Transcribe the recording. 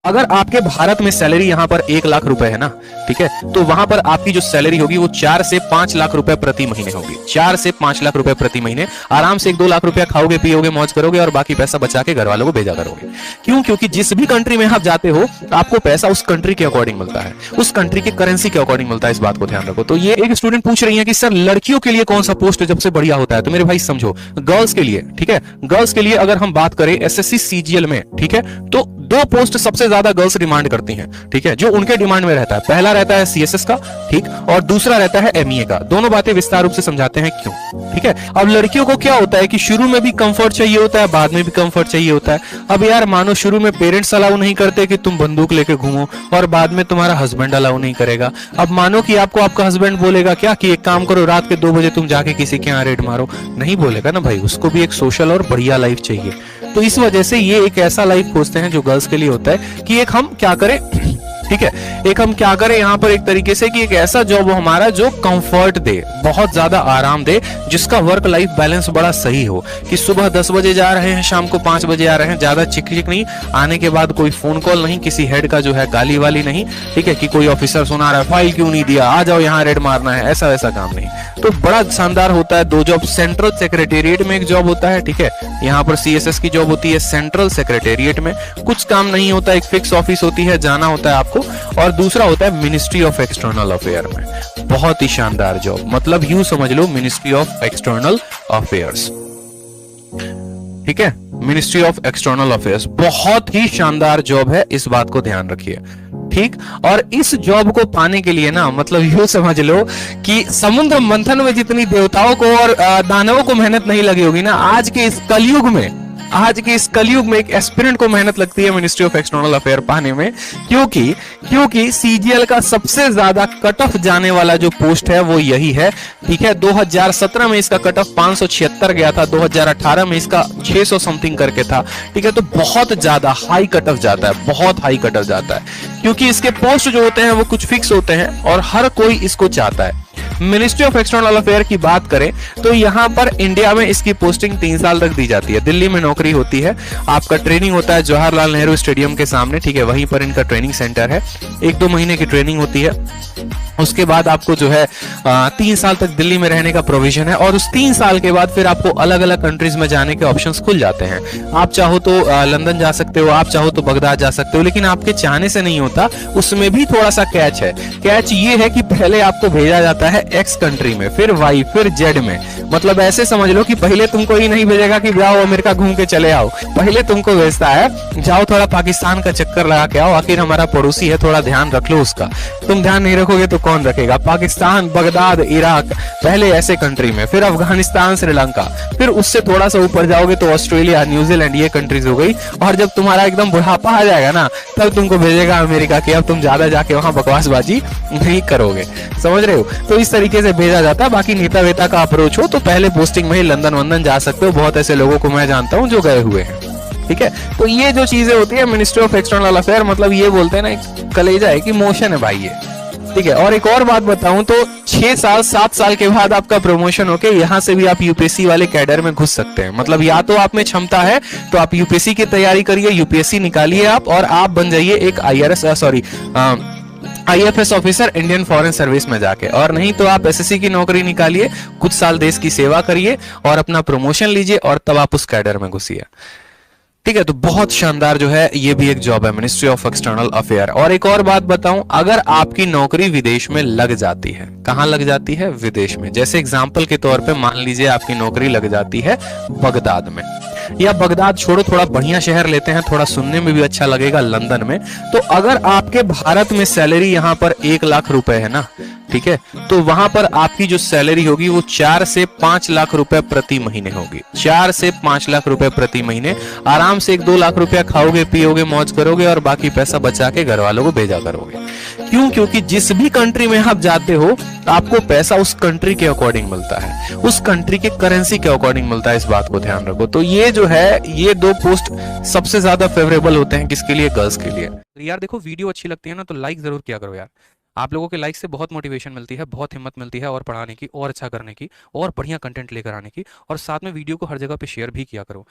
अगर आपके भारत में सैलरी यहाँ पर 1 लाख रुपए है ना, ठीक है, तो वहां पर आपकी जो सैलरी होगी वो 4 से 5 लाख रुपए प्रति महीने होगी। 4 से 5 लाख रुपए प्रति महीने आराम से 1-2 लाख रुपया खाओगे पियोगे मौज करोगे और बाकी पैसा बचा के घर वालों को भेजा करोगे। क्यों? क्योंकि जिस भी कंट्री में आप जाते हो आपको पैसा उस कंट्री के अकॉर्डिंग मिलता है, उस कंट्री के करेंसी के अकॉर्डिंग मिलता है। इस बात को ध्यान रखो। तो ये एक स्टूडेंट पूछ रही है कि सर लड़कियों के लिए कौन सा पोस्ट सबसे बढ़िया होता है? तो मेरे भाई समझो, गर्ल्स के लिए, ठीक है, गर्ल्स के लिए अगर हम बात करें एसएससी सीजीएल में, ठीक है, तो 2 पोस्ट सबसे ज्यादा गर्ल्स डिमांड करती हैं, ठीक है, जो उनके डिमांड में रहता है। पहला रहता है सीएसएस का, ठीक, और दूसरा रहता है एमईए का। दोनों बातें विस्तार रूप से समझाते हैं क्यों, ठीक है। अब लड़कियों को क्या होता है कि शुरू में भी कंफर्ट चाहिए होता है, बाद में भी कंफर्ट चाहिए होता है। अब यार मानो शुरू में पेरेंट्स अलाउ नहीं करते कि तुम बंदूक लेके घूमो और बाद में तुम्हारा हस्बैंड अलाउ नहीं करेगा। अब मानो कि आपको आपका हस्बैंड बोलेगा क्या कि एक काम करो, रात के 2 बजे तुम जाके किसी के यहाँ रेड मारो, नहीं बोलेगा ना भाई, उसको भी एक सोशल और बढ़िया लाइफ चाहिए। तो इस वजह से ये एक ऐसा लाइफ खोजते हैं जो गर्ल्स के लिए होता है कि एक हम क्या करें, ठीक है, एक हम क्या करें यहाँ पर एक तरीके से कि एक ऐसा जॉब हो हमारा जो कंफर्ट दे, बहुत ज्यादा आराम दे, जिसका वर्क लाइफ बैलेंस बड़ा सही हो, कि सुबह 10 बजे जा रहे हैं शाम को 5 बजे आ रहे हैं, ज्यादा चिक चिक नहीं, आने के बाद कोई फोन कॉल नहीं, किसी हेड का जो है गाली वाली नहीं, ठीक है, कि कोई ऑफिसर सुना रहा है फाइल क्यों नहीं दिया, आ जाओ यहाँ रेड मारना है, ऐसा वैसा काम नहीं। तो बड़ा शानदार होता है। 2 जॉब, सेंट्रल सेक्रेटेरिएट में एक जॉब होता है, ठीक है, यहाँ पर सीएसएस की जॉब होती है सेंट्रल सेक्रेटेरिएट में, कुछ काम नहीं होता, एक फिक्स ऑफिस होती है, जाना होता है आपको। और दूसरा होता है मिनिस्ट्री ऑफ एक्सटर्नल अफेयर में, बहुत ही शानदार जॉब, मतलब यूं समझ लो मिनिस्ट्री ऑफ एक्सटर्नल अफेयर्स, ठीक है, मिनिस्ट्री ऑफ एक्सटर्नल अफेयर्स बहुत ही शानदार जॉब है, इस बात को ध्यान रखिए, ठीक। और इस जॉब को पाने के लिए ना, मतलब यूं समझ लो कि समुद्र मंथन में जितनी देवताओं को और दानवों को मेहनत नहीं लगी होगी ना, आज के इस कलयुग में एक एस्पिरेंट को मेहनत लगती है मिनिस्ट्री ऑफ एक्सटर्नल अफेयर पाने में। क्योंकि सीजीएल का सबसे ज्यादा कट ऑफ जाने वाला जो पोस्ट है वो यही है, ठीक है। 2017 में इसका कट ऑफ 576 गया था, 2018 में इसका 600 समथिंग करके था, ठीक है। तो बहुत ज्यादा हाई कट ऑफ जाता है, बहुत हाई कट ऑफ जाता है, क्योंकि इसके पोस्ट जो होते हैं वो कुछ फिक्स होते हैं और हर कोई इसको चाहता है। मिनिस्ट्री ऑफ एक्सटर्नल अफेयर की बात करें तो यहाँ पर इंडिया में इसकी पोस्टिंग 3 साल तक दी जाती है। दिल्ली में नौकरी होती है, आपका ट्रेनिंग होता है जवाहरलाल नेहरू स्टेडियम के सामने, ठीक है, वहीं पर इनका ट्रेनिंग सेंटर है। 1-2 महीने की ट्रेनिंग होती है, उसके बाद आपको जो है 3 साल तक दिल्ली में रहने का प्रोविजन है और उस 3 साल के बाद फिर आपको अलग अलग कंट्रीज में जाने के ऑप्शंस खुल जाते हैं। आप चाहो तो लंदन जा सकते हो, आप चाहो तो बगदाद जा सकते हो, लेकिन आपके चाहने से नहीं होता, उसमें भी थोड़ा सा कैच है। कैच ये है कि पहले आपको भेजा जाता है एक्स कंट्री में, फिर वाई, फिर जेड में। मतलब ऐसे समझ लो कि पहले तुमको ही नहीं भेजेगा कि जाओ अमेरिका घूम के चले आओ, पहले तुमको भेजता है जाओ थोड़ा पाकिस्तान का चक्कर लगा के आओ, आखिर हमारा पड़ोसी है, थोड़ा ध्यान रख लो उसका। तुम ध्यान नहीं रखोगे तो कौन रखेगा? पाकिस्तान, बगदाद, इराक, पहले ऐसे कंट्री में, फिर अफगानिस्तान, श्रीलंका, फिर उससे थोड़ा सा ऊपर जाओगे तो ऑस्ट्रेलिया, न्यूजीलैंड, ये कंट्रीज हो गई। और जब तुम्हारा एकदम बुढ़ापा आ जाएगा ना, तब तुमको भेजेगा अमेरिका की। अब तुम ज्यादा जाके वहां बकवासबाजी नहीं करोगे, समझ रहे हो? तो इस तरीके से भेजा जाता है। बाकी नेता वेता का अप्रोच हो तो पहले पोस्टिंग में ही लंदन वंदन जा सकते हो, बहुत ऐसे लोगों को मैं जानता हूं जो गए हुए हैं, ठीक है। तो ये जो चीजें होती है मिनिस्ट्री ऑफ एक्सटर्नल अफेयर, मतलब ये बोलते हैं ना कलेजा है कि मोशन है भाई ये, ठीक है। और एक और बात बताऊं तो 6 साल 7 साल के बाद आपका प्रमोशन होके यहाँ से भी आप यूपीएससी वाले कैडर में घुस सकते हैं। मतलब या तो आप में क्षमता है तो आप यूपीएससी की तैयारी करिए, यूपीएससी निकालिए आप, और आप बन जाइए एक IFS officer Indian foreign service में जाके, और नहीं तो आप एसएससी की नौकरी निकालिए, कुछ साल देश की सेवा करिए और अपना प्रमोशन लीजिए और तब आप उस कैडर में घुसिए, ठीक है। तो बहुत शानदार जो है ये भी एक जॉब है मिनिस्ट्री ऑफ एक्सटर्नल अफेयर। और एक और बात बताऊं, अगर आपकी नौकरी विदेश में लग जाती है, कहां लग जाती है? विदेश में। जैसे एग्जांपल के तौर पे मान लीजिए आपकी नौकरी लग जाती है बगदाद में, या बगदाद छोड़ो थोड़ा बढ़िया शहर लेते हैं, थोड़ा सुनने में भी अच्छा लगेगा, लंदन में। तो अगर आपके भारत में सैलरी यहाँ पर 1 लाख रुपए है ना, ठीक है, तो वहां पर आपकी जो सैलरी होगी वो 4 से 5 लाख रुपए प्रति महीने होगी। 4 से 5 लाख रुपए प्रति महीने आराम से 1-2 लाख रुपया खाओगे पियोगे मौज करोगे और बाकी पैसा बचा के घर वालों को भेजा करोगे। क्यों? क्योंकि जिस भी कंट्री में आप जाते हो आपको पैसा उस कंट्री के अकॉर्डिंग मिलता है, उस कंट्री के करेंसी के अकॉर्डिंग मिलता है, इस बात को ध्यान रखो। तो ये जो है ये 2 पोस्ट सबसे ज्यादा फेवरेबल होते हैं, किसके लिए? गर्ल्स के लिए। यार देखो वीडियो अच्छी लगती है ना तो लाइक जरूर किया करो यार, आप लोगों के लाइक से बहुत मोटिवेशन मिलती है, बहुत हिम्मत मिलती है और पढ़ाने की और अच्छा करने की और बढ़िया कंटेंट लेकर आने की, और साथ में वीडियो को हर जगह पे शेयर भी किया करो।